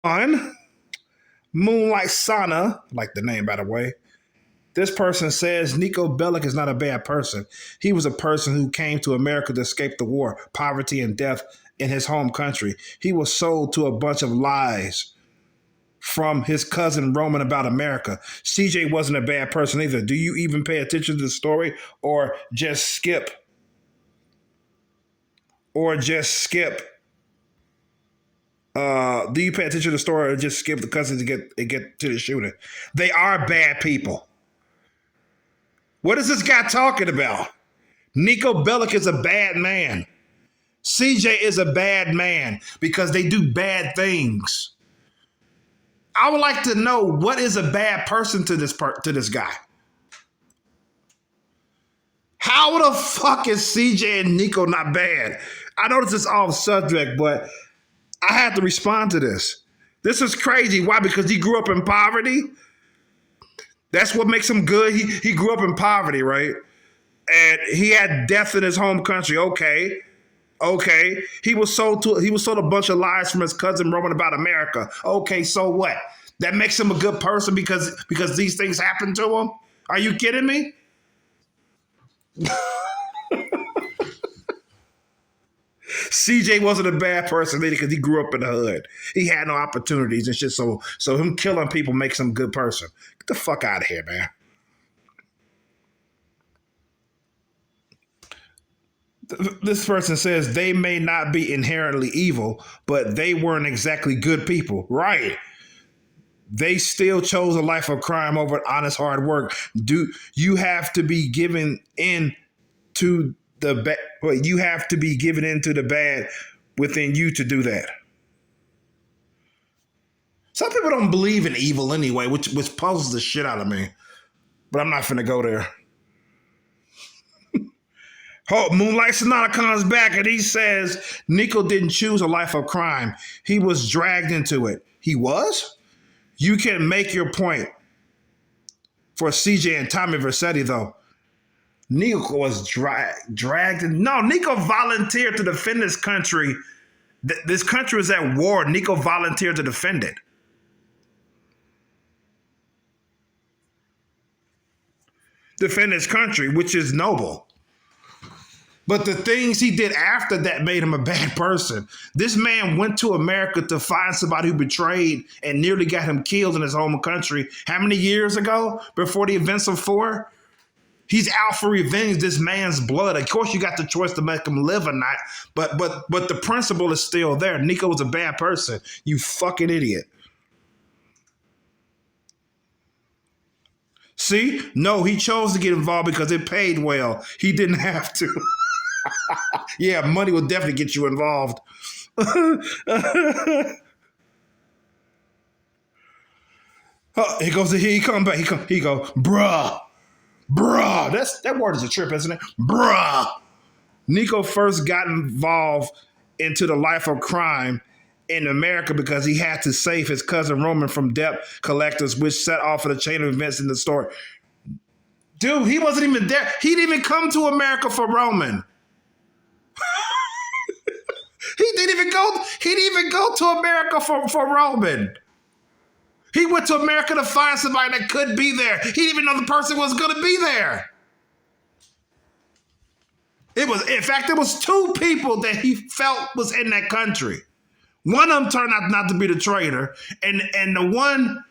On Moonlight Sana, like the name by the way, this person says Nico Bellic is not a bad person. He was a person who came to America to escape the war, poverty, and death in his home country. He was sold to a bunch of lies from his cousin Roman about America. CJ wasn't a bad person either. Do you even pay attention to the story or just skip? Or just skip? Do you pay attention to the story or just skip the cousins to get to the shooting? They are bad people. What is this guy talking about? Nico Bellic is a bad man. CJ is a bad man because they do bad things. I would like to know what is a bad person to this guy. How the fuck is CJ and Nico not bad? I know this is off subject, but I had to respond to this. This is crazy. Why? Because he grew up in poverty. That's what makes him good. He grew up in poverty, right? And he had death in his home country. Okay. He was sold a bunch of lies from his cousin Roman about America. Okay, so what? That makes him a good person because these things happen to him? Are you kidding me? CJ wasn't a bad person either because he grew up in the hood. He had no opportunities and shit. So him killing people makes him a good person. Get the fuck out of here, man. This person says they may not be inherently evil, but they weren't exactly good people. Right. They still chose a life of crime over honest hard work. Do you have to be given in to the bad? Well, you have to be given into the bad within you to do that. Some people don't believe in evil anyway, which puzzles the shit out of me. But I'm not finna go there. Oh, Moonlight Sonata comes back and he says Nico didn't choose a life of crime. He was dragged into it. He was? You can make your point for CJ and Tommy Vercetti, though. Nico was dragged in. No, Nico volunteered to defend this country. This country was at war. Nico volunteered to defend it. Defend his country, which is noble. But the things he did after that made him a bad person. This man went to America to find somebody who betrayed and nearly got him killed in his home country. How many years ago? Before the events of 4? He's out for revenge, this man's blood. Of course, you got the choice to make him live or not. But the principle is still there. Nico was a bad person. You fucking idiot. See? No, he chose to get involved because it paid well. He didn't have to. Yeah, money will definitely get you involved. He goes, he come back. He go, bruh. That word is a trip, isn't it? Bruh. Nico first got involved into the life of crime in America because he had to save his cousin Roman from debt collectors, which set off a chain of events in the story. Dude, he wasn't even there. He didn't even come to America for Roman. He didn't even go to America for Roman. He went to America to find somebody that could be there. He didn't even know the person was going to be there. In fact, there was 2 people that he felt was in that country. One of them turned out not to be the traitor, and the one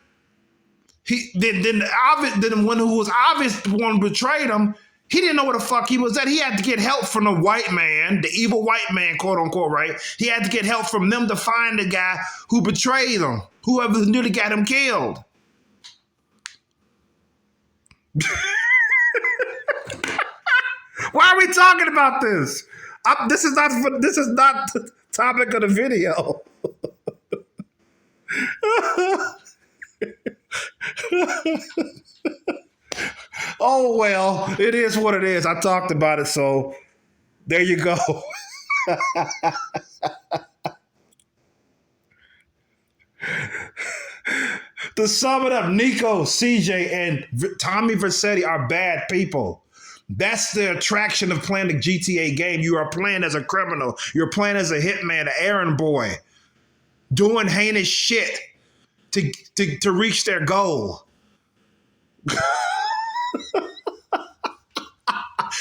the one who was obvious the one who betrayed him. He didn't know where the fuck he was at. He had to get help from the white man, the evil white man, quote unquote, right? He had to get help from them to find the guy who betrayed him, whoever nearly got him killed. Why are we talking about this? This is not the topic of the video. Oh, well, it is what it is. I talked about it, so there you go. To sum it up, Nico, CJ, and Tommy Vercetti are bad people. That's the attraction of playing the GTA game. You are playing as a criminal. You're playing as a hitman, an errand boy. doing heinous shit to reach their goal.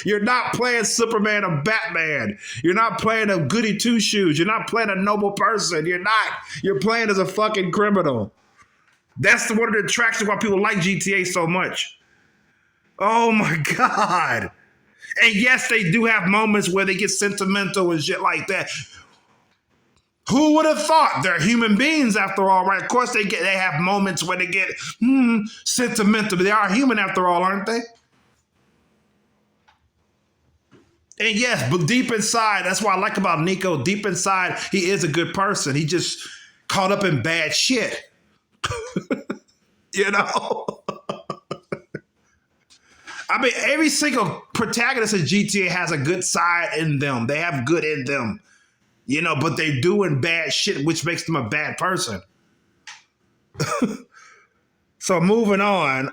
You're not playing Superman or Batman. You're not playing a goody two shoes. You're not playing a noble person. You're not. You're playing as a fucking criminal. That's one of the attractions why people like GTA so much. Oh my God. And yes, they do have moments where they get sentimental and shit like that. Who would have thought? They're human beings after all, right? Of course they have moments where they get sentimental, but they are human after all, aren't they? And yes, but deep inside, that's what I like about Nico. Deep inside, he is a good person. He just caught up in bad shit. You know? I mean, every single protagonist of GTA has a good side in them. They have good in them. You know, but they're doing bad shit, which makes them a bad person. So moving on.